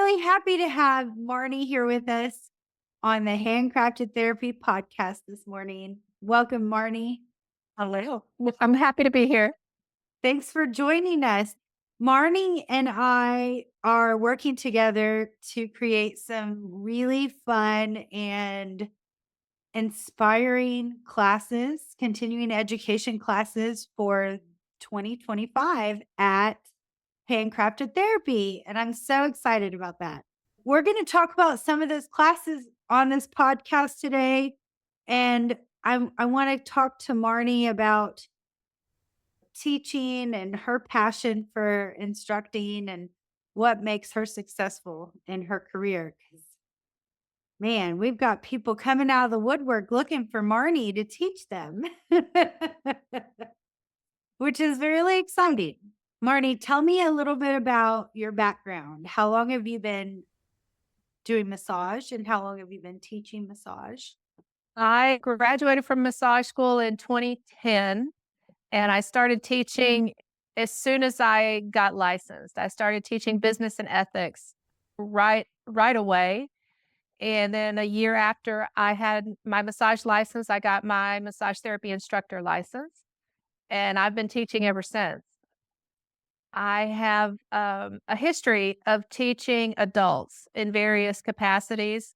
really happy to have Marnie here with us on the Handcrafted Therapy Podcast this morning. Welcome, Marnie. Hello. I'm happy to be here. Thanks for joining us. Marnie and I are working together to create some really fun and inspiring classes, continuing education classes for 2025 at Handcrafted Therapy. And I'm so excited about that. We're going to talk about some of those classes on this podcast today. And I want to talk to Marnie about teaching and her passion for instructing and what makes her successful in her career. 'Cause, man, we've got people coming out of the woodwork looking for Marnie to teach them, which is really exciting. Marnie, tell me a little bit about your background. How long have you been doing massage and how long have you been teaching massage? I graduated from massage school in 2010, and I started teaching as soon as I got licensed. I started teaching business and ethics right away. And then a year after I had my massage license, I got my massage therapy instructor license, and I've been teaching ever since. I have a history of teaching adults in various capacities.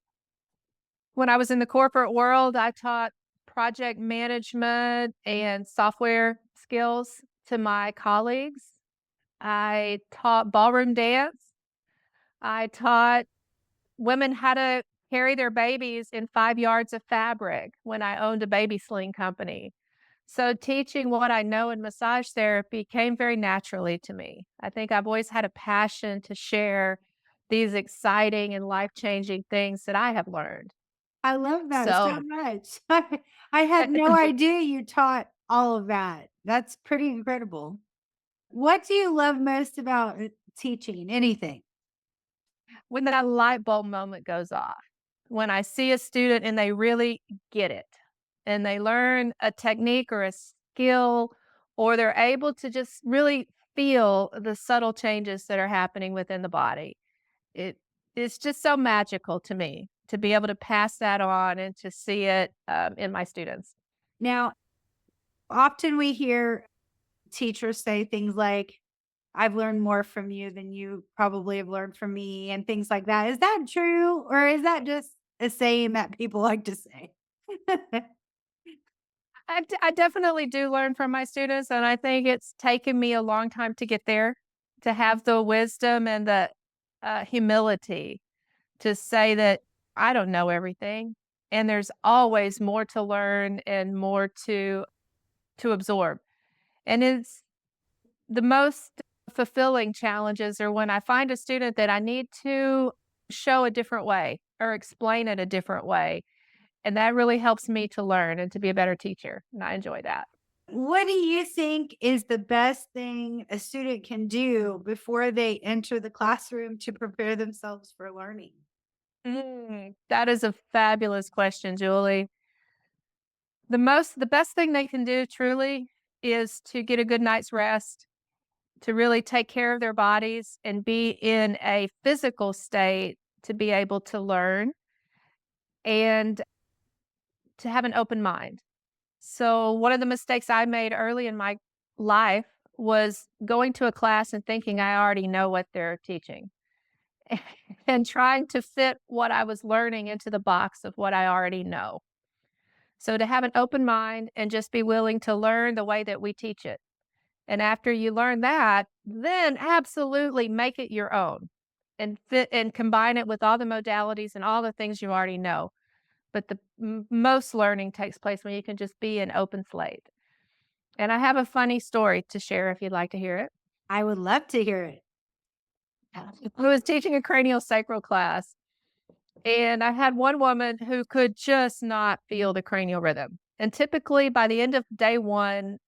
When I was in the corporate world, I taught project management and software skills to my colleagues. I taught ballroom dance. I taught women how to carry their babies in 5 yards of fabric when I owned a baby sling company. So teaching what I know in massage therapy came very naturally to me. I think I've always had a passion to share these exciting and life-changing things that I have learned. I love that so So much. I had no idea you taught all of that. That's pretty incredible. What do you love most about teaching? Anything? when that light bulb moment goes off, when I see a student and they really get it and they learn a technique or a skill, or they're able to just really feel the subtle changes that are happening within the body. It is just so magical to me to be able to pass that on and to see it in my students. Now, often we hear teachers say things like, I've learned more from you than you probably have learned from me, and things like that. Is that true? Or is that just a saying that people like to say? I definitely do learn from my students, and I think it's taken me a long time to get there, to have the wisdom and the humility to say that I don't know everything, and there's always more to learn and more to absorb. And it's the most fulfilling challenges are when I find a student that I need to show a different way or explain it a different way. And that really helps me to learn and to be a better teacher. And I enjoy that. What do you think is the best thing a student can do before they enter the classroom to prepare themselves for learning? That is a fabulous question, Julie. The best thing they can do truly is to get a good night's rest, to really take care of their bodies and be in a physical state to be able to learn and to have an open mind. So, one of the mistakes I made early in my life was going to a class and thinking I already know what they're teaching and trying to fit what I was learning into the box of what I already know. So, to have an open mind and just be willing to learn the way that we teach it. And after you learn that, then absolutely make it your own and fit and combine it with all the modalities and all the things you already know. But the most learning takes place when you can just be an open slate. And I have a funny story to share if you'd like to hear it. I would love to hear it. I was teaching a cranial sacral class, and I had one woman who could just not feel the cranial rhythm. And typically by the end of day one,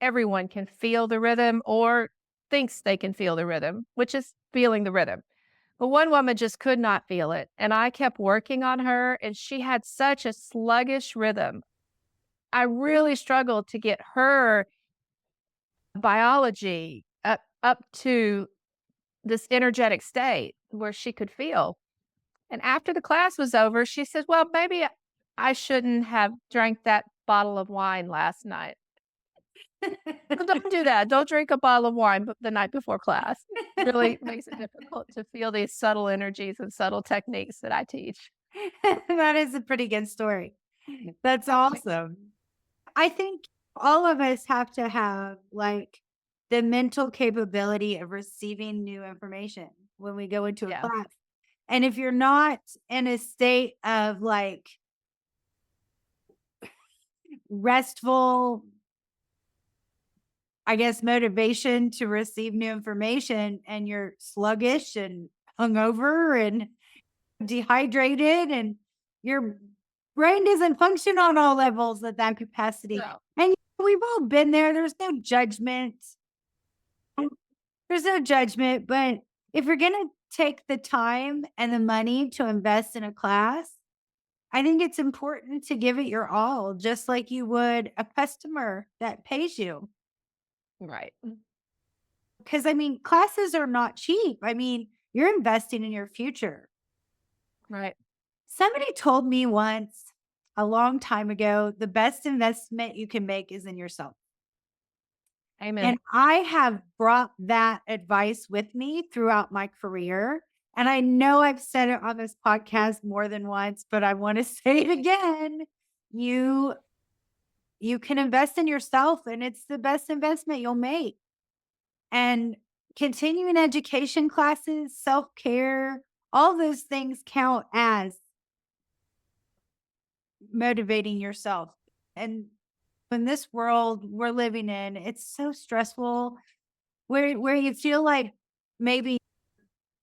everyone can feel the rhythm or thinks they can feel the rhythm, which is feeling the rhythm. But one woman just could not feel it. And I kept working on her, and she had such a sluggish rhythm. I really struggled to get her biology up to this energetic state where she could feel. And after the class was over, she said, well, maybe I shouldn't have drank that bottle of wine last night. Well, don't do that. Don't drink a bottle of wine the night before class. It really makes it difficult to feel these subtle energies and subtle techniques that I teach. That is a pretty good story. That's awesome. I think all of us have to have like the mental capability of receiving new information when we go into a Yeah. class. And if you're not in a state of like restful, I guess, motivation to receive new information, and you're sluggish and hungover and dehydrated and your brain doesn't function on all levels at that capacity. No. And we've all been there. There's no judgment. There's no judgment, but if you're going to take the time and the money to invest in a class, I think it's important to give it your all, just like you would a customer that pays you. Right. Because I mean, classes are not cheap. I mean, you're investing in your future. Right. Somebody told me once a long time ago, the best investment you can make is in yourself. Amen. And I have brought that advice with me throughout my career. And I know I've said it on this podcast more than once, but I want to say it again. You can invest in yourself, and it's the best investment you'll make. And continuing education classes, self-care, all those things count as motivating yourself. And in this world we're living in, it's so stressful where you feel like maybe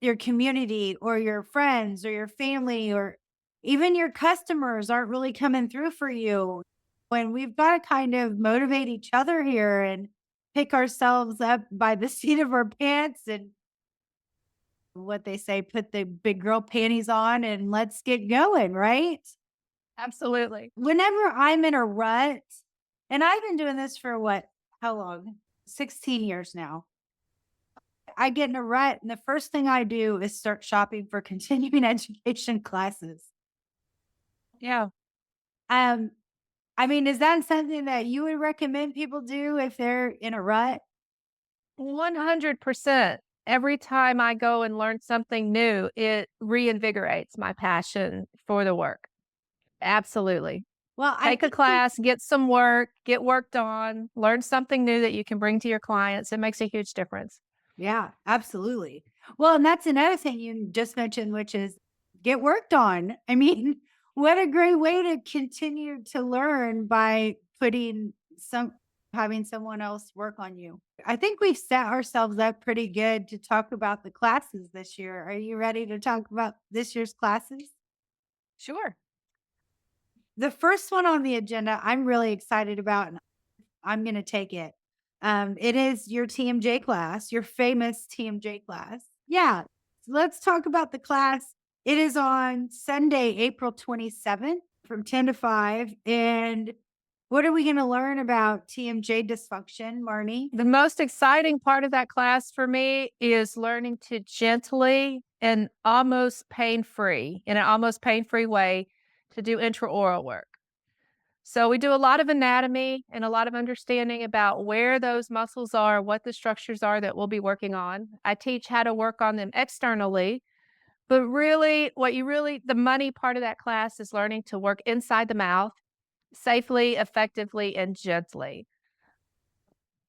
your community or your friends or your family or even your customers aren't really coming through for you. When we've got to kind of motivate each other here and pick ourselves up by the seat of our pants and what they say, put the big girl panties on and let's get going, right? Absolutely. Whenever I'm in a rut, and I've been doing this for how long? 16 years now. I get in a rut, and the first thing I do is start shopping for continuing education classes. Yeah. I mean, is that something that you would recommend people do if they're in a rut? 100%. Every time I go and learn something new, it reinvigorates my passion for the work. Absolutely. Well, Take a class, get some work, get worked on, learn something new that you can bring to your clients. It makes a huge difference. Yeah, absolutely. Well, and that's another thing you just mentioned, which is get worked on. I mean, what a great way to continue to learn by having someone else work on you. I think we've set ourselves up pretty good to talk about the classes this year. Are you ready to talk about this year's classes? Sure. The first one on the agenda, I'm really excited about, and I'm going to take it. It is your TMJ class, your famous TMJ class. Yeah. Let's talk about the class. It is on Sunday, April 27th from 10 to 5. And what are we going to learn about TMJ dysfunction, Marnie? The most exciting part of that class for me is learning to gently and almost pain-free, in an almost pain-free way, to do intraoral work. So we do a lot of anatomy and a lot of understanding about where those muscles are, what the structures are that we'll be working on. I teach how to work on them externally, but really the money part of that class is learning to work inside the mouth safely, effectively, and gently.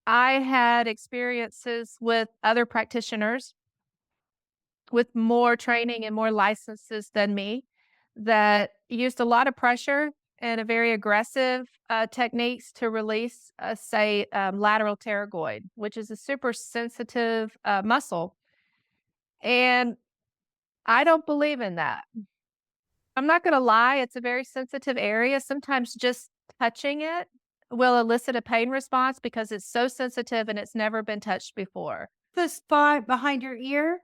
I had experiences with other practitioners with more training and more licenses than me that used a lot of pressure and a very aggressive techniques to release, say, lateral pterygoid, which is a super sensitive muscle. And I don't believe in that. I'm not going to lie, it's a very sensitive area. Sometimes just touching it will elicit a pain response because it's so sensitive and it's never been touched before. The spot behind your ear?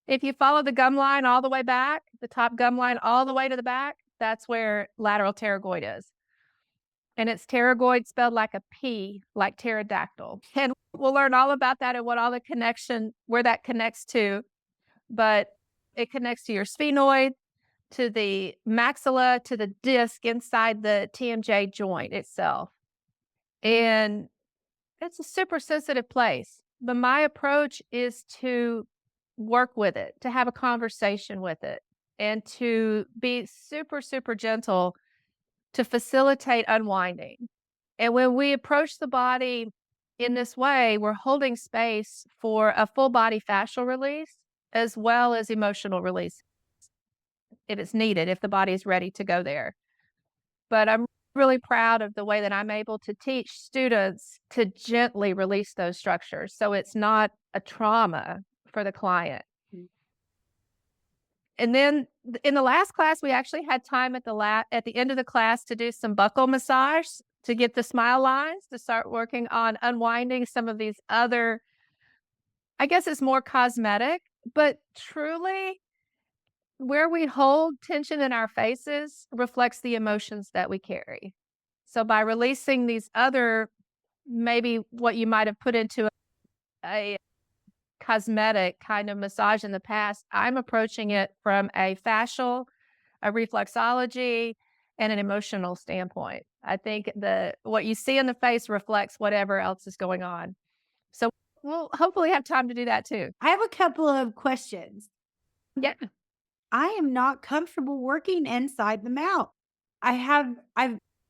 If you follow the gum line all the way back, the top gum line all the way to the back, that's where lateral pterygoid is. and it's pterygoid spelled like a P, like pterodactyl. And we'll learn all about that and where that connects to. But it connects to your sphenoid, to the maxilla, to the disc inside the TMJ joint itself. And it's a super sensitive place. But my approach is to work with it, to have a conversation with it, and to be super, super gentle to facilitate unwinding. And when we approach the body in this way, we're holding space for a full body fascial release as well as emotional release if it's needed, if the body is ready to go there. But I'm really proud of the way that I'm able to teach students to gently release those structures so it's not a trauma for the client. And then in the last class, we actually had time at the end of the class to do some buccal massage to get the smile lines, to start working on unwinding some of these other, I guess it's more cosmetic, but truly where we hold tension in our faces reflects the emotions that we carry. So by releasing these other, maybe what you might have put into a cosmetic kind of massage in the past, I'm approaching it from a fascial, a reflexology, and an emotional standpoint. I think what you see in the face reflects whatever else is going on. So we'll hopefully have time to do that too. I have a couple of questions. Yeah. I am not comfortable working inside the mouth. I've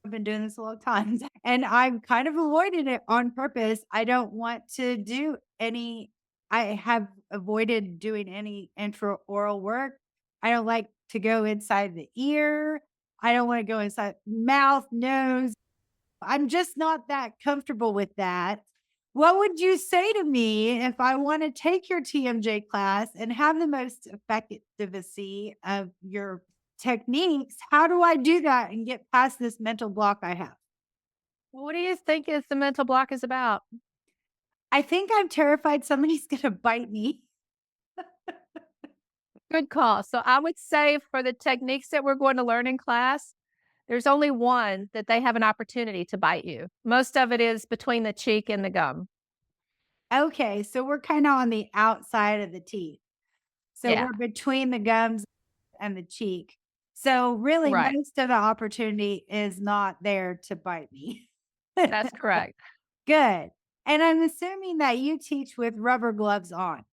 been doing this a long time and I've kind of avoided it on purpose. I don't want to do I have avoided doing any intraoral work. I don't like to go inside the ear. I don't want to go inside mouth, nose. I'm just not that comfortable with that. What would you say to me if I want to take your TMJ class and have the most effectiveness of your techniques? How do I do that and get past this mental block I have? What do you think is the mental block is about? I think I'm terrified somebody's going to bite me. Good call. So I would say for the techniques that we're going to learn in class, there's only one that they have an opportunity to bite you. Most of it is between the cheek and the gum. Okay, so we're kind of on the outside of the teeth. So Yeah. we're between the gums and the cheek. So really Right. most of the opportunity is not there to bite me. That's correct. Good. And I'm assuming that you teach with rubber gloves on.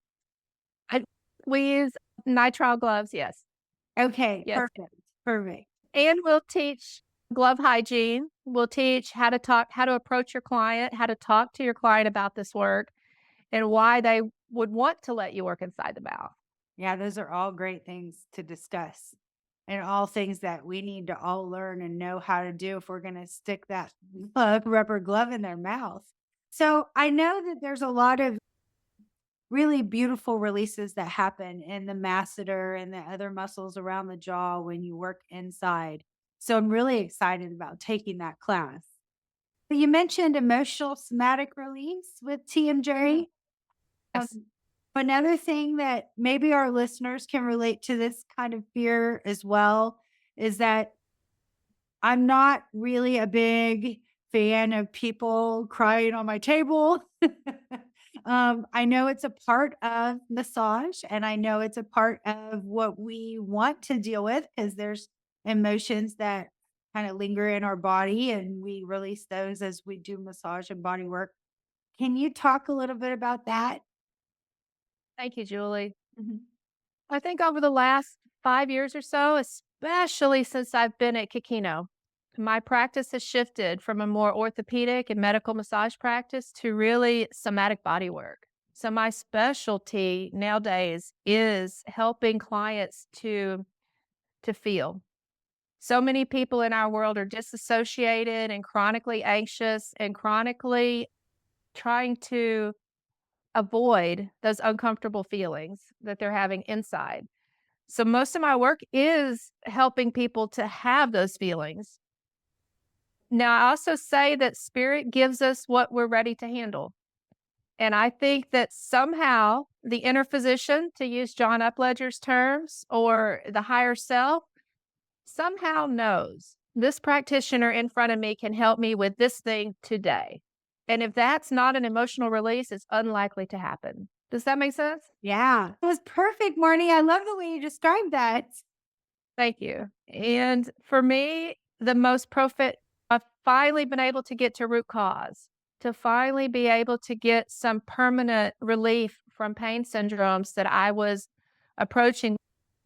We use nitrile gloves, yes. Okay, Yes. perfect. Perfect. And we'll teach glove hygiene. We'll teach how to approach your client, how to talk to your client about this work, and why they would want to let you work inside the mouth. Yeah, those are all great things to discuss and all things that we need to all learn and know how to do if we're going to stick that rubber glove in their mouth. So I know that there's a lot of really beautiful releases that happen in the masseter and the other muscles around the jaw when you work inside. So I'm really excited about taking that class. But you mentioned emotional somatic release with TMJ. Yes. Another thing that maybe our listeners can relate to this kind of fear as well is that I'm not really a big fan of people crying on my table. I know it's a part of massage and I know it's a part of what we want to deal with because there's emotions that kind of linger in our body and we release those as we do massage and body work. Can you talk a little bit about that? Thank you, Julie. Mhm. I think over the last 5 years or so, especially since I've been at Kikino, my practice has shifted from a more orthopedic and medical massage practice to really somatic body work. So my specialty nowadays is helping clients to feel. So many people in our world are disassociated and chronically anxious and chronically trying to avoid those uncomfortable feelings that they're having inside. So most of my work is helping people to have those feelings. Now, I also say that spirit gives us what we're ready to handle. And I think that somehow the inner physician, to use John Upledger's terms, or the higher self, somehow knows this practitioner in front of me can help me with this thing today. And if that's not an emotional release, it's unlikely to happen. Does that make sense? Yeah. It was perfect, Marnie. I love the way you described that. Thank you. And for me, the most profit, I've finally been able to get to root cause, to finally be able to get some permanent relief from pain syndromes that I was approaching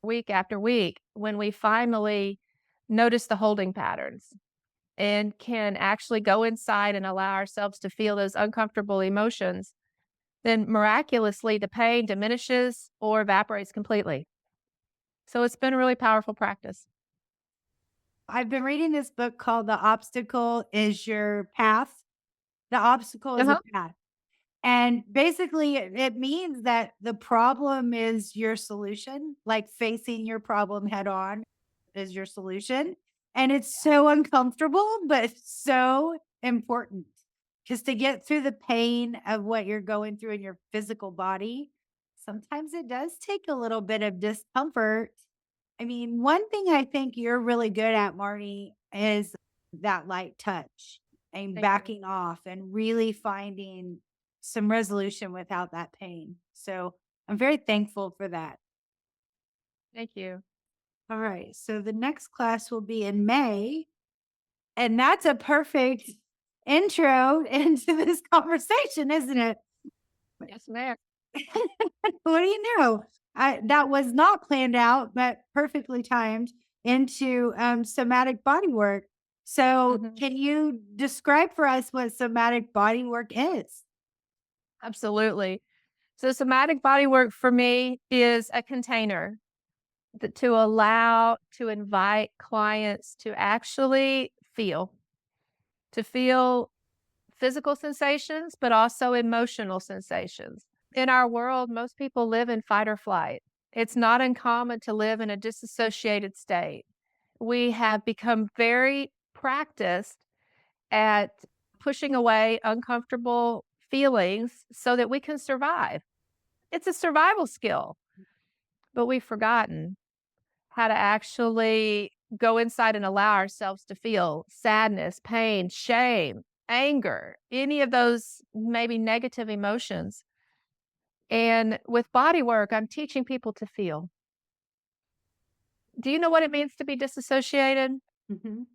week after week when we finally notice the holding patterns and can actually go inside and allow ourselves to feel those uncomfortable emotions, then miraculously the pain diminishes or evaporates completely. So it's been a really powerful practice. I've been reading this book called The Obstacle is Your Path. The obstacle is a Uh-huh. path. And basically, it means that the problem is your solution, like facing your problem head on is your solution. And it's so uncomfortable, but it's so important because to get through the pain of what you're going through in your physical body, sometimes it does take a little bit of discomfort. I mean, one thing I think you're really good at, Marnie, is that light touch and Thank you. backing off and really finding some resolution without that pain. So I'm very thankful for that. Thank you. All right. So the next class will be in May. And that's a perfect intro into this conversation, isn't it? Yes, ma'am. What do you know? That was not planned out, but perfectly timed into somatic bodywork. So, Mhm. can you describe for us what somatic bodywork is? Absolutely. So somatic bodywork for me is a container to allow, to invite clients to actually to feel physical sensations, but also emotional sensations. In our world, most people live in fight or flight. It's not uncommon to live in a disassociated state. We have become very practiced at pushing away uncomfortable feelings so that we can survive. It's a survival skill, but we've forgotten how to actually go inside and allow ourselves to feel sadness, pain, shame, anger, any of those maybe negative emotions. And with body work, I'm teaching people to feel. Do you know what it means to be disassociated? Mhm.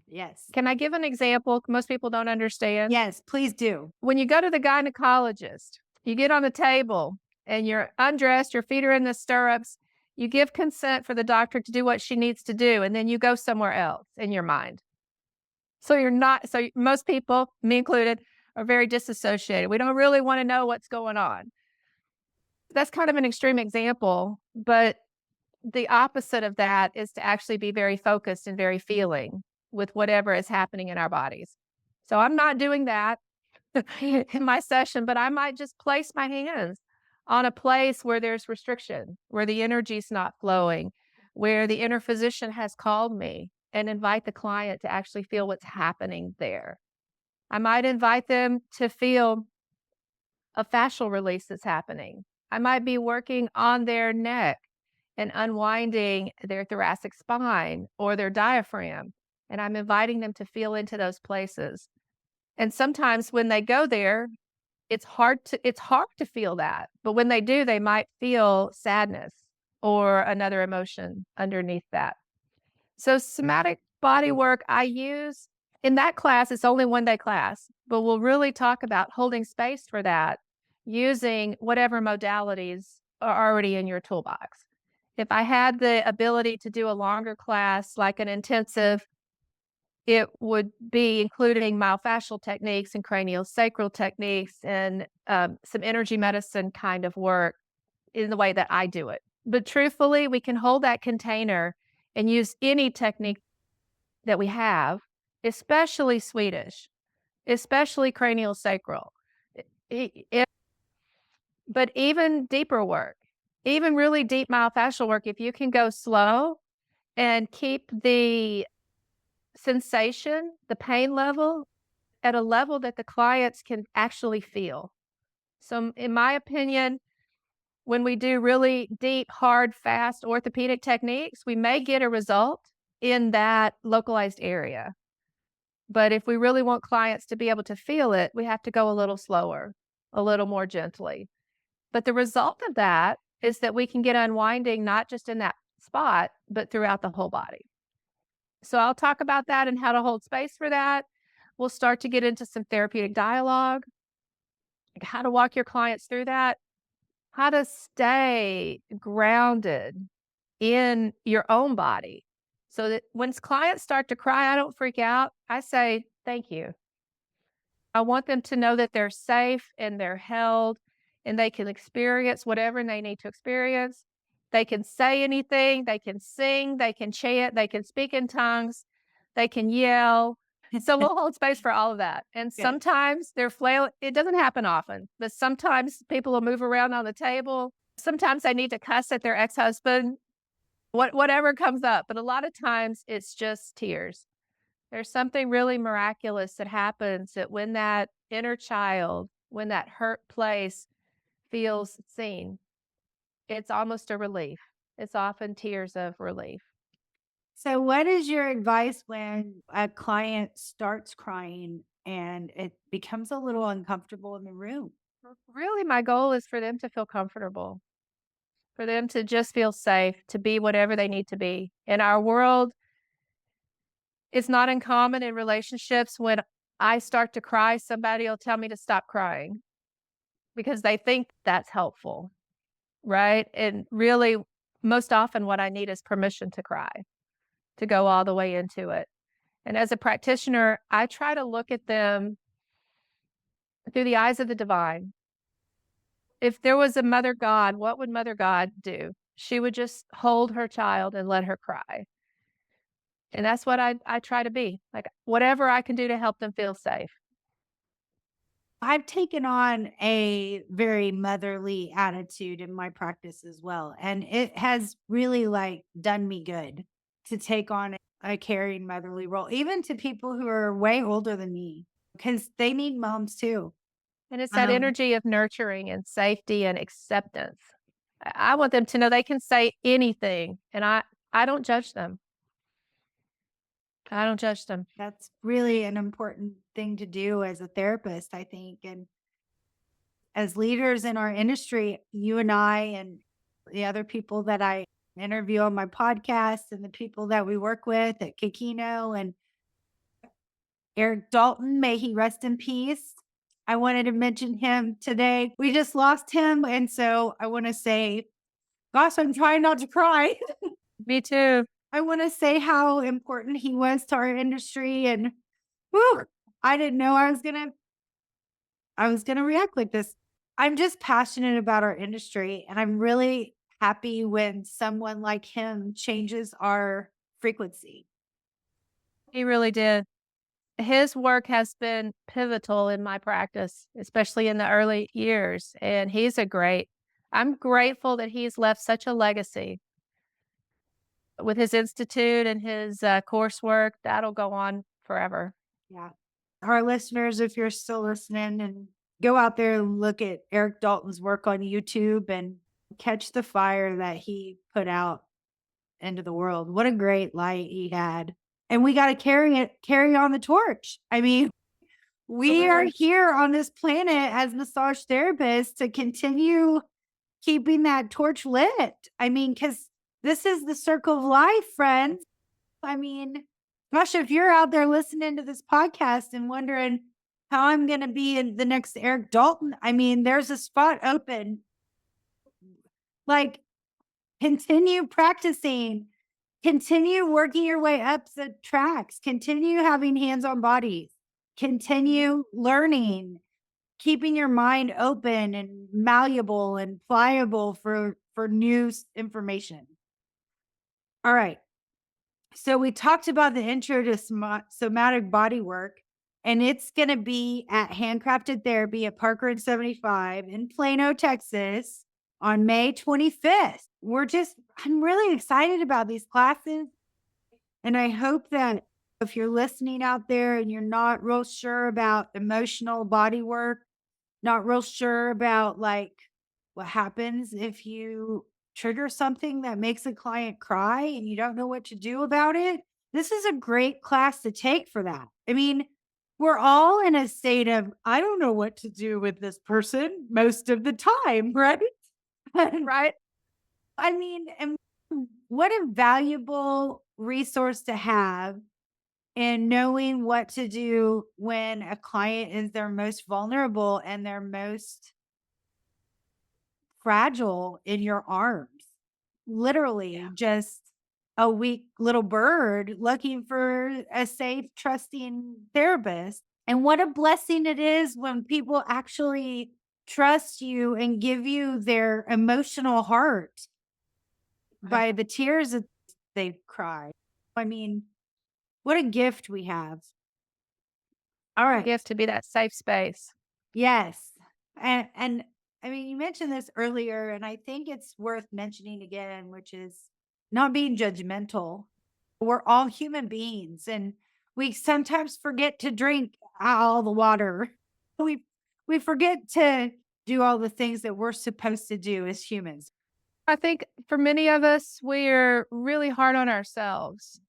Yes. Can I give an example? Most people don't understand. Yes, please do. When you go to the gynecologist, you get on the table and you're undressed, your feet are in the stirrups. You give consent for the doctor to do what she needs to do, and then you go somewhere else in your mind. So you're not, so most people, me included, are very disassociated. We don't really want to know what's going on. That's kind of an extreme example, but the opposite of that is to actually be very focused and very feeling with whatever is happening in our bodies. So I'm not doing that in my session, but I might just place my hands on a place where there's restriction, where the energy's not flowing, where the inner physician has called me and invite the client to actually feel what's happening there. I might invite them to feel a fascial release that's happening. I might be working on their neck and unwinding their thoracic spine or their diaphragm. And I'm inviting them to feel into those places. And sometimes when they go there, it's hard to feel that. But when they do, they might feel sadness or another emotion underneath that. So somatic body work I use in that class, it's only one day class, but we'll really talk about holding space for that using whatever modalities are already in your toolbox. If I had the ability to do a longer class, like an intensive, it would be including myofascial techniques and craniosacral techniques and some energy medicine kind of work in the way that I do it. But truthfully, we can hold that container and use any technique that we have, especially Swedish, especially craniosacral. But even deeper work, even really deep myofascial work, if you can go slow and keep the sensation, the pain level at a level that the clients can actually feel. So, in my opinion, when we do really deep, hard, fast orthopedic techniques, we may get a result in that localized area. But if we really want clients to be able to feel it, we have to go a little slower, a little more gently. But the result of that is that we can get unwinding not just in that spot, but throughout the whole body. So I'll talk about that and how to hold space for that. We'll start to get into some therapeutic dialogue, like how to walk your clients through that, how to stay grounded in your own body so that when clients start to cry, I don't freak out. I say, thank you. I want them to know that they're safe and they're held and they can experience whatever they need to experience. They can say anything, they can sing, they can chant, they can speak in tongues, they can yell. So we'll hold space for all of that. And Good. sometimes they're flail. It doesn't happen often, but sometimes people will move around on the table. Sometimes they need to cuss at their ex-husband, whatever comes up. But a lot of times it's just tears. There's something really miraculous that happens that when that inner child, when that hurt place feels seen, it's almost a relief. It's often tears of relief. So, what is your advice when a client starts crying and it becomes a little uncomfortable in the room? Really, my goal is for them to feel comfortable, for them to just feel safe, to be whatever they need to be. In our world, it's not uncommon in relationships when I start to cry, somebody will tell me to stop crying because they think that's helpful, right? And really, most often, what I need is permission to cry, to go all the way into it. And as a practitioner, I try to look at them through the eyes of the divine. If there was a mother God, what would mother God do? She would just hold her child and let her cry. And that's what I try to be. Like whatever I can do to help them feel safe. I've taken on a very motherly attitude in my practice as well. And it has really like done me good to take on a caring motherly role, even to people who are way older than me, because they need moms too. And it's that Um, energy of nurturing and safety and acceptance. I want them to know they can say anything and I don't judge them. I don't judge them. that's really an important thing to do as a therapist, I think. And as leaders in our industry, you and I and the other people that I interview on my podcast and the people that we work with at Kikino and Eric Dalton, may he rest in peace. I wanted to mention him today. We just lost him. And so I want to say, gosh, I'm trying not to cry. Me too. I want to say how important he was to our industry. And whew, I didn't know I was gonna react like this. I'm just passionate about our industry, and I'm really happy when someone like him changes our frequency. He really did. His work has been pivotal in my practice, especially in the early years, and I'm grateful that he's left such a legacy with his institute and his, coursework. That'll go on forever. Yeah. Our listeners, if you're still listening, and go out there and look at Eric Dalton's work on YouTube and catch the fire that he put out into the world. What a great light he had. And we got to carry on the torch. I mean, we are Absolutely. here on this planet as massage therapists to continue keeping that torch lit. I mean, because this is the circle of life, friends. I mean, gosh, if you're out there listening to this podcast and wondering how I'm going to be in the next Eric Dalton, I mean, there's a spot open. Like, continue practicing, continue working your way up the tracks, continue having hands on bodies, continue learning, keeping your mind open and malleable and pliable for new information. All right. So we talked about the intro to somatic bodywork, and it's going to be at Handcrafted Therapy at Parker and 75 in Plano, Texas on May 25th. I'm really excited about these classes. And I hope that if you're listening out there and you're not real sure about emotional body work, not real sure about like what happens if you trigger something that makes a client cry and you don't know what to do about it, This is a great class to take for that. I mean, we're all in a state of, I don't know what to do with this person most of the time, right? Right? I mean, and what a valuable resource to have in knowing what to do when a client is their most vulnerable and their most fragile in your arms. Literally, just a weak little bird looking for a safe, trusting therapist. And what a blessing it is when people actually trust you and give you their emotional heart Right. by the tears that they cry. I mean, what a gift we have. All A right. gift to be that safe space. Yes. And I mean, you mentioned this earlier, and I think it's worth mentioning again, which is not being judgmental. We're all human beings, and we sometimes forget to drink all the water. We forget to do all the things that we're supposed to do as humans. I think for many of us, we're really hard on ourselves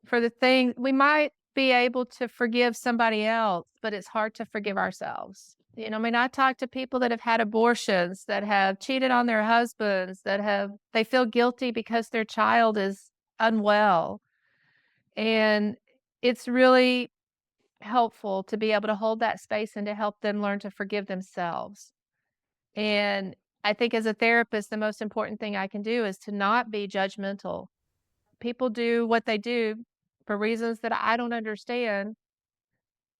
for the thing we might be able to forgive somebody else, but it's hard to forgive ourselves. I mean, I talk to people that have had abortions, that have cheated on their husbands, they feel guilty because their child is unwell. And it's really helpful to be able to hold that space and to help them learn to forgive themselves. And I think as a therapist, the most important thing I can do is to not be judgmental. People do what they do for reasons that I don't understand,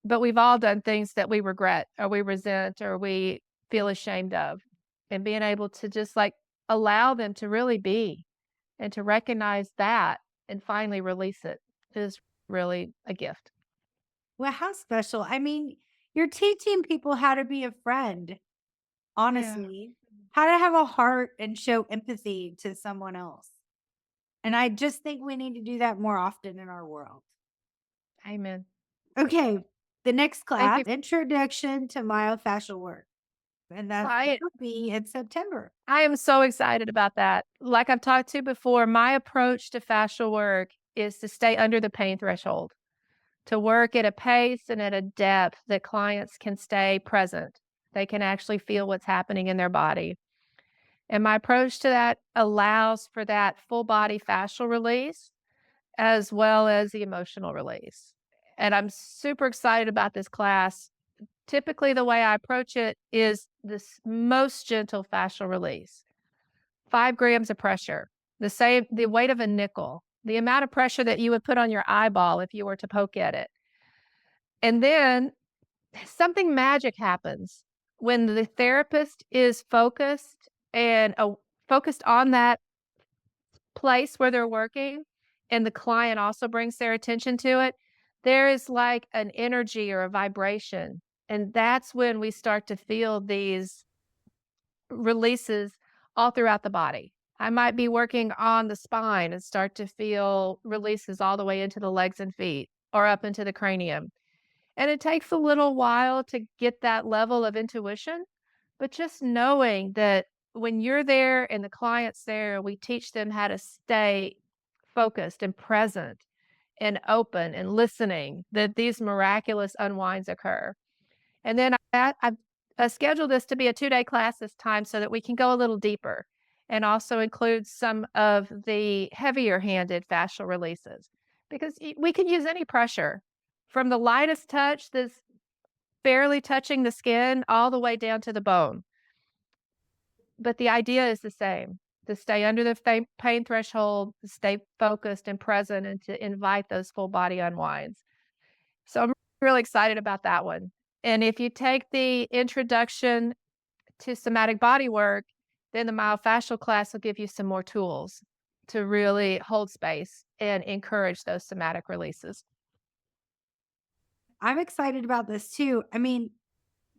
but we've all done things that we regret or we resent or we feel ashamed of. And being able to just like allow them to really be and to recognize that and finally release it is really a gift. Well, how special. I mean, you're teaching people how to be a friend, Yeah. honestly, how to have a heart and show empathy to someone else. And I just think we need to do that more often in our world. Amen. Okay, the next Thank class, you. Introduction to Myofascial Work, and that's I gonna be in September. I am so excited about that. Like I've talked to before, my approach to fascial work is to stay under the pain threshold, to work at a pace and at a depth that clients can stay present. They can actually feel what's happening in their body. And my approach to that allows for that full body fascial release as well as the emotional release. And I'm super excited about this class. Typically, the way I approach it is this most gentle fascial release. 5 grams of pressure, the weight of a nickel, the amount of pressure that you would put on your eyeball if you were to poke at it. And then something magic happens when the therapist is focused and focused on that place where they're working, and the client also brings their attention to it. There is like an energy or a vibration. And that's when we start to feel these releases all throughout the body. I might be working on the spine and start to feel releases all the way into the legs and feet or up into the cranium. And it takes a little while to get that level of intuition, but just knowing that when you're there and the client's there, we teach them how to stay focused and present and open and listening, that these miraculous unwinds occur. And then I've scheduled this to be a 2-day class this time so that we can go a little deeper and also include some of the heavier handed fascial releases because we can use any pressure from the lightest touch that's barely touching the skin all the way down to the bone. But the idea is the same, to stay under the pain threshold, to stay focused and present, and to invite those full body unwinds. So I'm really excited about that one. And if you take the introduction to somatic bodywork, then the myofascial class will give you some more tools to really hold space and encourage those somatic releases. I'm excited about this too. I mean,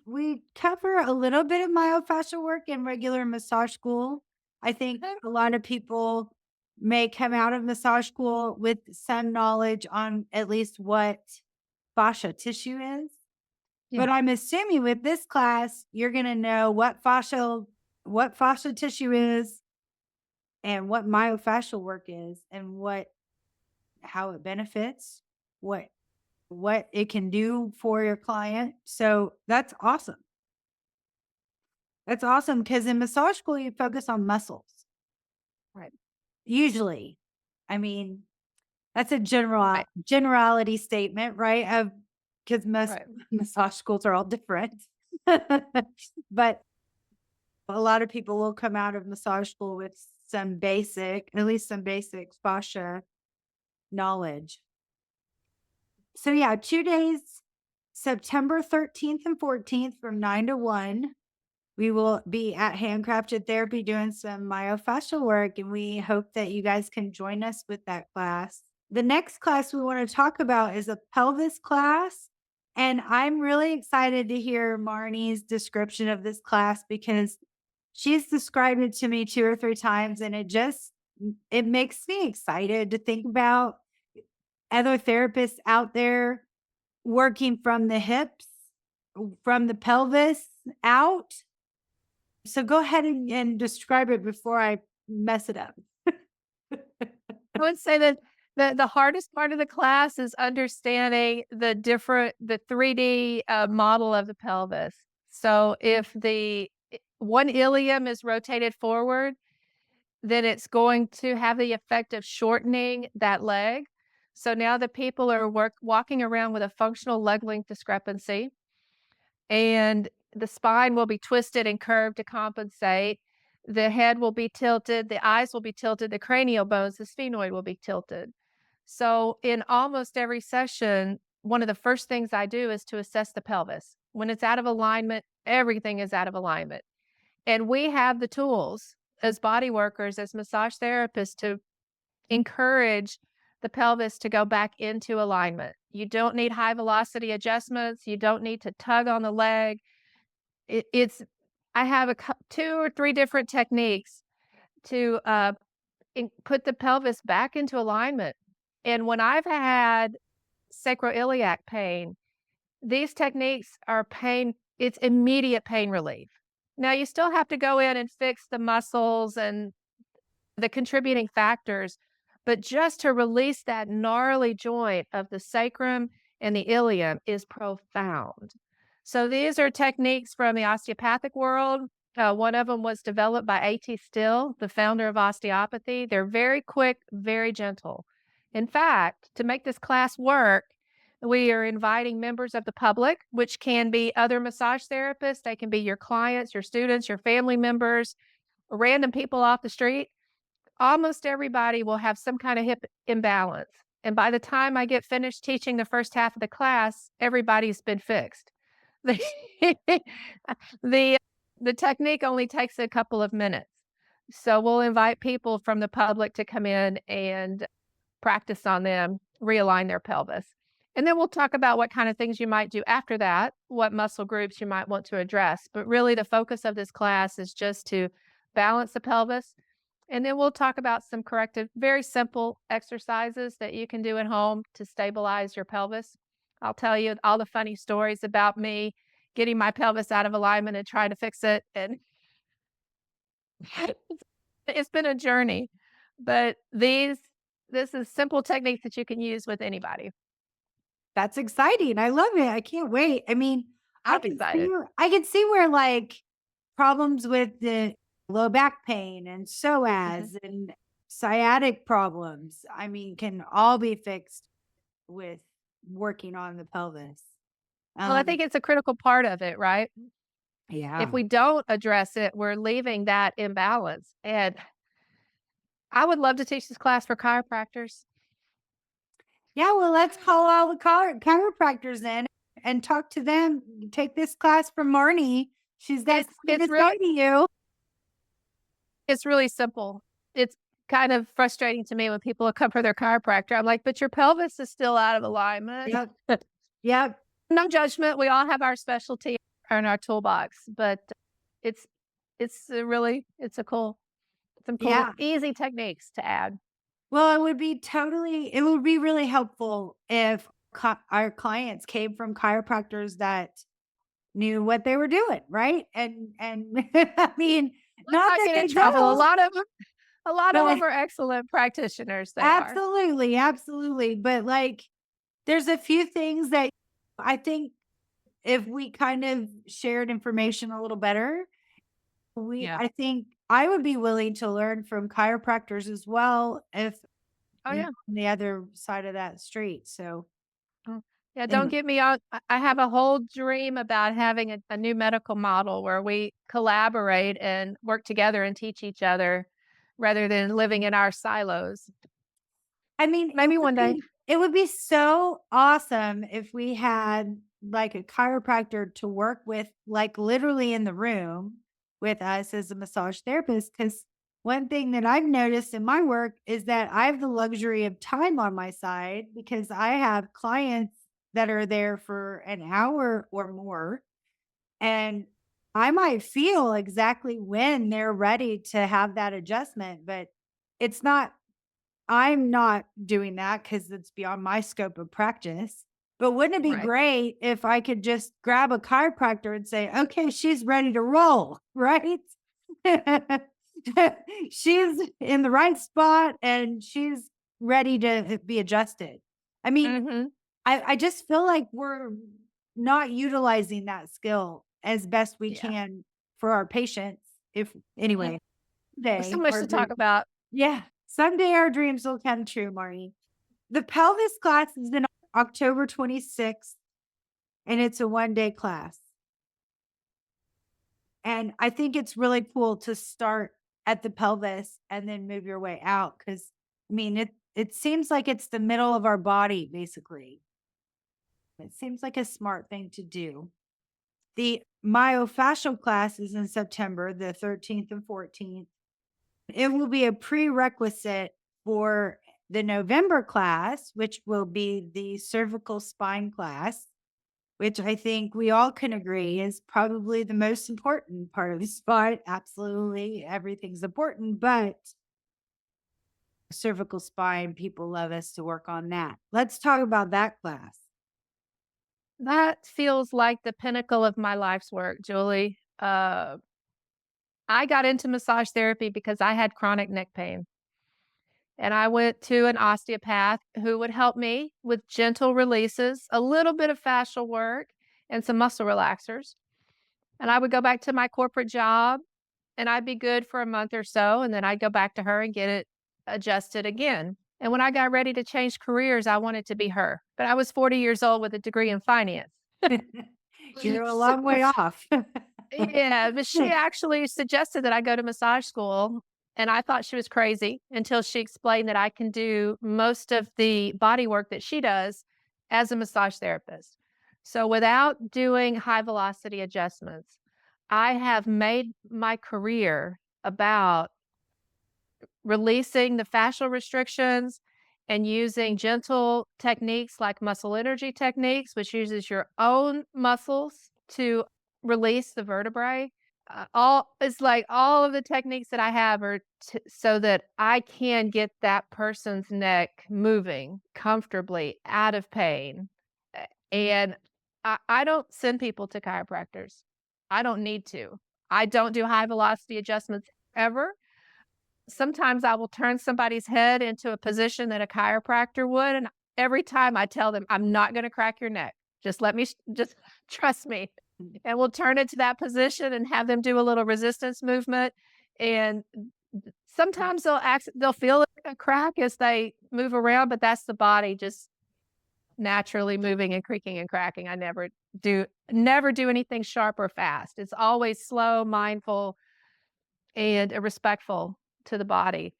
we cover a little bit of myofascial work in regular massage school. I think a lot of people may come out of massage school with some knowledge on at least what fascia tissue is. Yeah. But I'm assuming with this class, you're going to know what fascia tissue is and what myofascial work is and what how it benefits, what it can do for your client. So that's awesome. That's awesome because in massage school you focus on muscles. Right. Usually. I mean, that's a Right. generality statement, right? Of because most Right. massage schools are all different. But a lot of people will come out of massage school with at least some basic fascia knowledge. So yeah, 2 days, September 13th and 14th from 9 to 1. We will be at Handcrafted Therapy doing some myofascial work, and we hope that you guys can join us with that class. The next class we want to talk about is a pelvis class. And I'm really excited to hear Marnie's description of this class because she's described it to me 2 or 3 times, and it makes me excited to think about other therapists out there working from the hips, from the pelvis out. So go ahead and describe it before I mess it up. I would say that the hardest part of the class is understanding the 3D model of the pelvis. So if one ilium is rotated forward, then it's going to have the effect of shortening that leg. So now the people are walking around with a functional leg length discrepancy, and the spine will be twisted and curved to compensate. The head will be tilted, the eyes will be tilted, the cranial bones, the sphenoid will be tilted. So in almost every session, one of the first things I do is to assess the pelvis. When it's out of alignment, everything is out of alignment. And we have the tools as body workers, as massage therapists, to encourage the pelvis to go back into alignment. You don't need high velocity adjustments. You don't need to tug on the leg. It's I have 2 or 3 different techniques to put the pelvis back into alignment. And when I've had sacroiliac pain, these techniques are it's immediate pain relief. Now, you still have to go in and fix the muscles and the contributing factors, but just to release that gnarly joint of the sacrum and the ilium is profound. So these are techniques from the osteopathic world. One of them was developed by A.T. Still, the founder of osteopathy. They're very quick, very gentle. In fact, to make this class work, we are inviting members of the public, which can be other massage therapists. They can be your clients, your students, your family members, random people off the street. Almost everybody will have some kind of hip imbalance. And by the time I get finished teaching the first half of the class, everybody's been fixed. The, the, the technique only takes a couple of minutes. So we'll invite people from the public to come in and practice on them, realign their pelvis. And then we'll talk about what kind of things you might do after that, what muscle groups you might want to address. But really, the focus of this class is just to balance the pelvis. And then we'll talk about some corrective, very simple exercises that you can do at home to stabilize your pelvis. I'll tell you all the funny stories about me getting my pelvis out of alignment and trying to fix it. And it's been a journey, but this is simple techniques that you can use with anybody. That's exciting. I love it. I can't wait. I mean, I'm excited. I can see where like problems with the low back pain and psoas and sciatic problems, I mean, can all be fixed with working on the pelvis. Well, I think it's a critical part of it, right? Yeah. If we don't address it, we're leaving that imbalance. And I would love to teach this class for chiropractors. Yeah, well, let's call all the chiropractors in and talk to them. Take this class from Marnie. She's got something to say to you. It's really simple. It's kind of frustrating to me when people come for their chiropractor. I'm like, but your pelvis is still out of alignment. Yep. Yep. No judgment. We all have our specialty in our toolbox, but it's some cool, easy techniques to add. Well, it would be really helpful if our clients came from chiropractors that knew what they were doing, right? And I mean, not that get they in trouble. don't. A lot of them A lot of But them are excellent practitioners. They are. absolutely, absolutely. But like, there's a few things that I think if we kind of shared information a little better, Yeah. I think I would be willing to learn from chiropractors as well if Oh, you know, yeah. on the other side of that street. So Oh, yeah, don't anyway, get me on. I have a whole dream about having a new medical model where we collaborate and work together and teach each other rather than living in our silos. I mean, Maybe one day. it would be so awesome if we had like a chiropractor to work with, like literally in the room with us as a massage therapist. Because one thing that I've noticed in my work is that I have the luxury of time on my side because I have clients that are there for an hour or more. And I might feel exactly when they're ready to have that adjustment, but it's not I'm not doing that because it's beyond my scope of practice. But wouldn't it be Right. great if I could just grab a chiropractor and say, okay, she's ready to roll, right? She's in the right spot and she's ready to be adjusted. I mean, Mhm. I just feel like we're not utilizing that skill as best we Yeah. can for our patients. If Yeah. anyway, There's so day much our to talk dream, about. yeah, someday our dreams will come true, Marnie. The pelvis class is in October 26th, and it's a 1-day class. And I think it's really cool to start at the pelvis and then move your way out because I mean it seems like it's the middle of our body, basically. It seems like a smart thing to do. The myofascial class is in September, the 13th and 14th. It will be a prerequisite for the November class, which will be the cervical spine class, which I think we all can agree is probably the most important part of the spine. Absolutely, everything's important, but cervical spine, people love us to work on that. Let's talk about that class. That feels like the pinnacle of my life's work, Julie. I got into massage therapy because I had chronic neck pain. And I went to an osteopath who would help me with gentle releases, a little bit of fascial work, and some muscle relaxers. And I would go back to my corporate job and I'd be good for a month or so. And then I'd go back to her and get it adjusted again. And when I got ready to change careers, I wanted to be her. But I was 40 years old with a degree in finance. You're a So long way off. yeah, but she actually suggested that I go to massage school, and I thought she was crazy until she explained that I can do most of the body work that she does as a massage therapist. So without doing high velocity adjustments, I have made my career about releasing the fascial restrictions and using gentle techniques like muscle energy techniques, which uses your own muscles to release the vertebrae. All it's like all of the techniques that I have are so that I can get that person's neck moving comfortably out of pain. And I don't send people to chiropractors. I don't need to. I don't do high velocity adjustments ever. Sometimes I will turn somebody's head into a position that a chiropractor would, and every time I tell them, "I'm not gonna crack your neck. Just let me just trust me." And we'll turn it to that position and have them do a little resistance movement, and sometimes they'll feel a crack as they move around, but that's the body just naturally moving and creaking and cracking. I never do anything sharp or fast. It's always slow, mindful, and respectful to the body.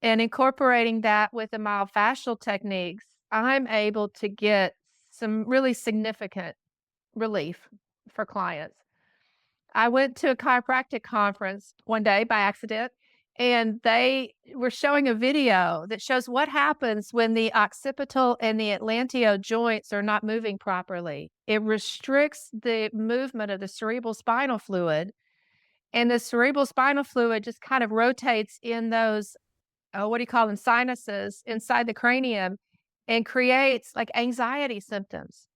And incorporating that with the myofascial techniques, I'm able to get some really significant relief for clients. I went to a chiropractic conference one day by accident, and they were showing a video that shows what happens when the occipital and the atlantial joints are not moving properly. It restricts the movement of the cerebral spinal fluid, and the cerebral spinal fluid just kind of rotates in those what do you call them, sinuses inside the cranium and creates like anxiety symptoms.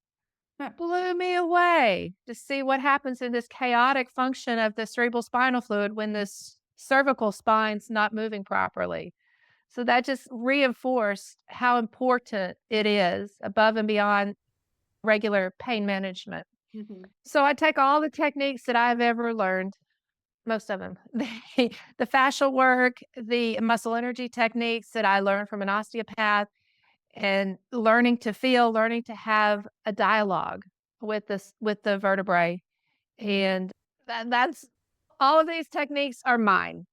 That blew me away to see what happens in this chaotic function of the cerebral spinal fluid when this cervical spine's not moving properly. So that just reinforced how important it is above and beyond regular pain management. Mhm. So I take all the techniques that I've ever learned, most of them, the fascial work, the muscle energy techniques that I learned from an osteopath, and learning to feel, learning to have a dialogue with the vertebrae. And that's all of these techniques are mine.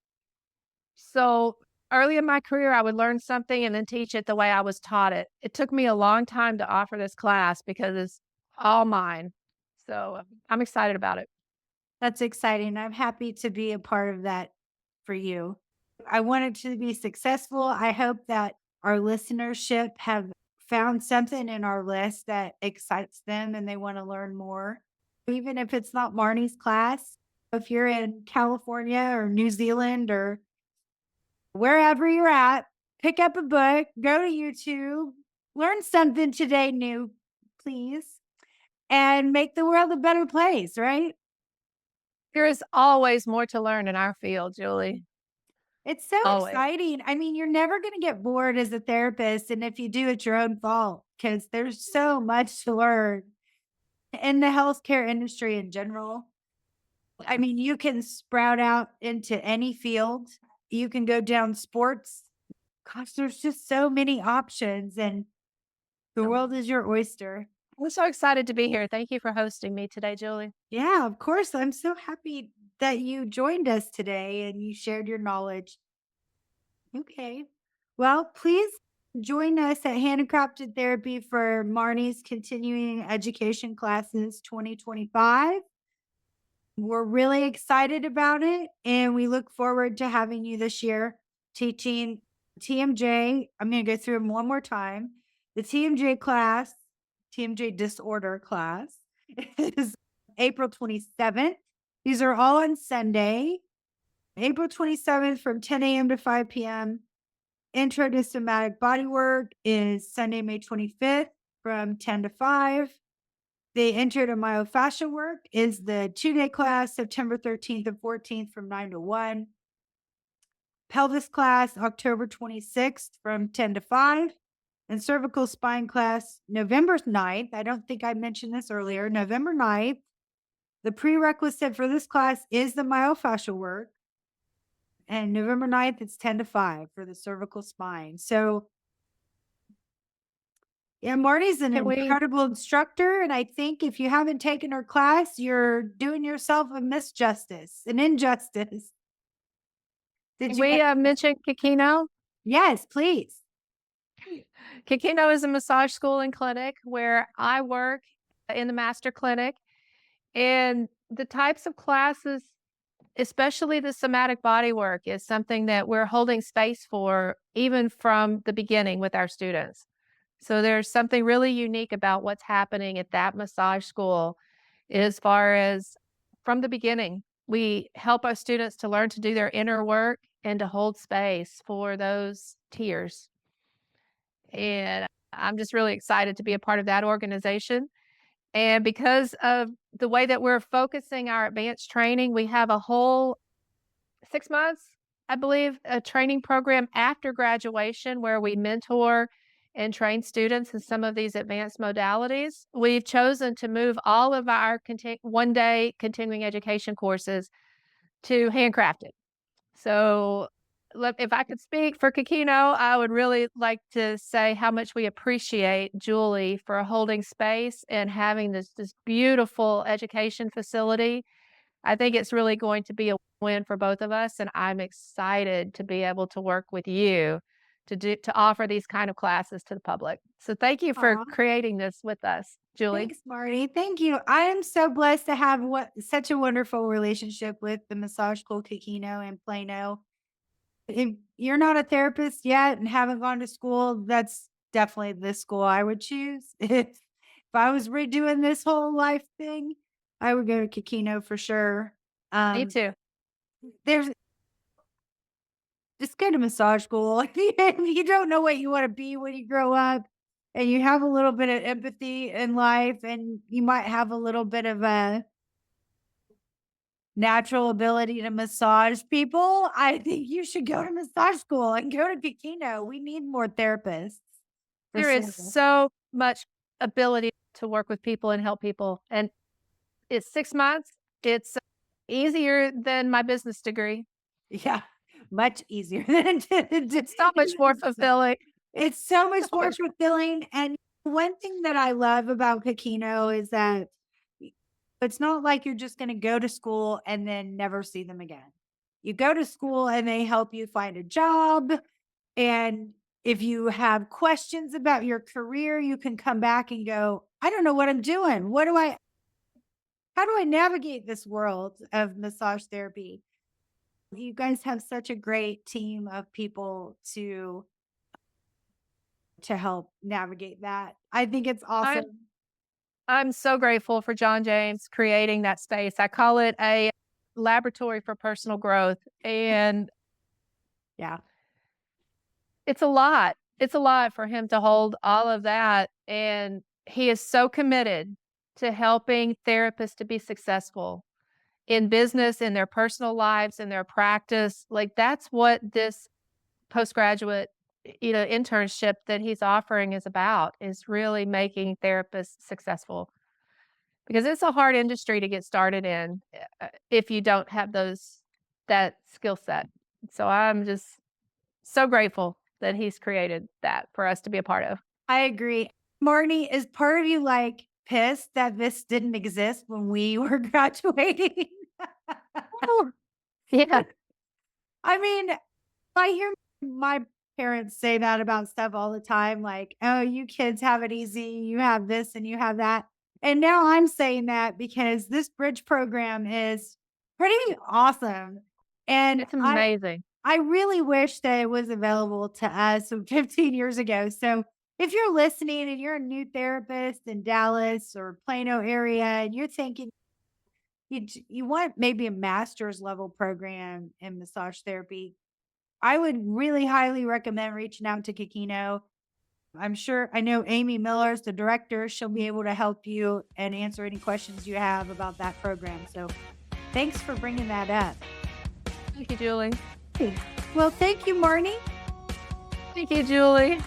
So early in my career, I would learn something and then teach it the way I was taught it. It took me a long time to offer this class because it's all mine. So I'm excited about it. That's exciting. I'm happy to be a part of that for you. I want it to be successful. I hope that our listenership have found something in our list that excites them and they want to learn more. Even if it's not Marnie's class, if you're in California or New Zealand or wherever you're at, pick up a book, go to YouTube, learn something today new, please, and make the world a better place, right? There is always more to learn in our field, Julie. It's so Always. exciting. I mean, you're never going to get bored as a therapist. And if you do, it's your own fault because there's so much to learn in the healthcare industry in general. I mean, you can sprout out into any field, you can go down sports. Gosh, there's just so many options, and the world is your oyster. I'm so excited to be here. Thank you for hosting me today, Julie. Yeah, of course. I'm so happy that you joined us today and you shared your knowledge. Okay. Well, please join us at Handcrafted Therapy for Marnie's continuing education classes 2025. We're really excited about it and we look forward to having you this year teaching TMJ. I'm going to go through them one more time. The TMJ class, TMJ disorder class, is April 27th. These are all on Sunday, April 27th from 10 a.m. to 5 p.m. Intro to Somatic Bodywork is Sunday, May 25th from 10 to 5. The Intro to Myofascial work is the 2-day class, September 13th and 14th from 9 to 1. Pelvis class, October 26th from 10 to 5. And cervical spine class, November 9th. I don't think I mentioned this earlier. November 9th. The prerequisite for this class is the myofascial work. And November 9th, it's 10 to 5 for the cervical spine. So, yeah, Marty's an Can we incredible instructor. And I think if you haven't taken her class, you're doing yourself a misjustice, an injustice. Did can you? we mention Kikino? Yes, please. Kikino is a massage school and clinic where I work in the master clinic. And the types of classes, especially the somatic body work, is something that we're holding space for even from the beginning with our students. So there's something really unique about what's happening at that massage school as far as from the beginning. We help our students to learn to do their inner work and to hold space for those tears. And I'm just really excited to be a part of that organization. And because of the way that we're focusing our advanced training, we have a whole 6 months, I believe, a training program after graduation where we mentor and train students in some of these advanced modalities. We've chosen to move all of our one-day continuing education courses to handcrafted. So, if I could speak for Kikino, I would really like to say how much we appreciate Julie for holding space and having this beautiful education facility. I think it's really going to be a win for both of us, and I'm excited to be able to work with you to offer these kind of classes to the public. So thank you for Aw, creating this with us, Julie. thanks, Marty. Thank you. I am so blessed to have such a wonderful relationship with the massage school Kikino in Plano. If you're not a therapist yet and haven't gone to school, that's definitely the school I would choose. If I was redoing this whole life thing, I would go to Kikino for sure. Me Um, too. there's just go to massage school. If you don't know what you want to be when you grow up, and you have a little bit of empathy in life, and you might have a little bit of a natural ability to massage people, I think you should go to massage school and go to Kikino. We need more therapists. For There is sure. so much ability to work with people and help people, and it's 6 months. It's easier than my business degree. Yeah, much easier than It's so much more fulfilling. it's so much So more much fulfilling. And one thing that I love about Kikino is that it's not like you're just going to go to school and then never see them again. You go to school and they help you find a job. And if you have questions about your career, you can come back and go, I don't know what I'm doing. How do I navigate this world of massage therapy? You guys have such a great team of people to help navigate that. I think it's I awesome. I'm so grateful for John James creating that space. I call it a laboratory for personal growth, and Yeah. it's a lot. It's a lot for him to hold all of that, and he is so committed to helping therapists to be successful in business, in their personal lives, in their practice. Like, that's what this postgraduate, internship that he's offering is about, is really making therapists successful. Because it's a hard industry to get started in, if you don't have that skill set. So I'm just so grateful that he's created that for us to be a part of. I agree. Marnie, is part of you like pissed that this didn't exist when we were graduating? Oh, yeah. I mean, I hear my parents say that about stuff all the time, like, "Oh, you kids have it easy. You have this and you have that." And now I'm saying that because this bridge program is pretty awesome. And It's amazing. I really wish that it was available to us 15 years ago. So if you're listening and you're a new therapist in Dallas or Plano area and you're thinking you want maybe a master's level program in massage therapy, I would really highly recommend reaching out to Kikino. I know Amy Miller is the director. She'll be able to help you and answer any questions you have about that program. So thanks for bringing that up. Thank you, Julie. Well, thank you, Marnie. Thank you, Julie.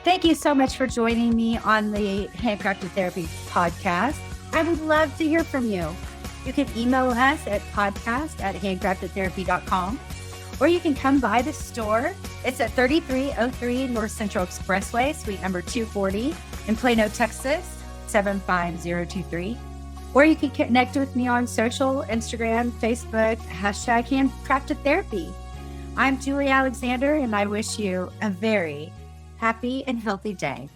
Thank you so much for joining me on the Handcrafted Therapy Podcast. I would love to hear from you. You can email us at podcast@handcraftedtherapy.com, or you can come by the store. It's at 3303 North Central Expressway, suite number 240 in Plano, Texas, 75023. Or you can connect with me on social, Instagram, Facebook, #Handcrafted Therapy. I'm Julie Alexander, and I wish you a very happy and healthy day.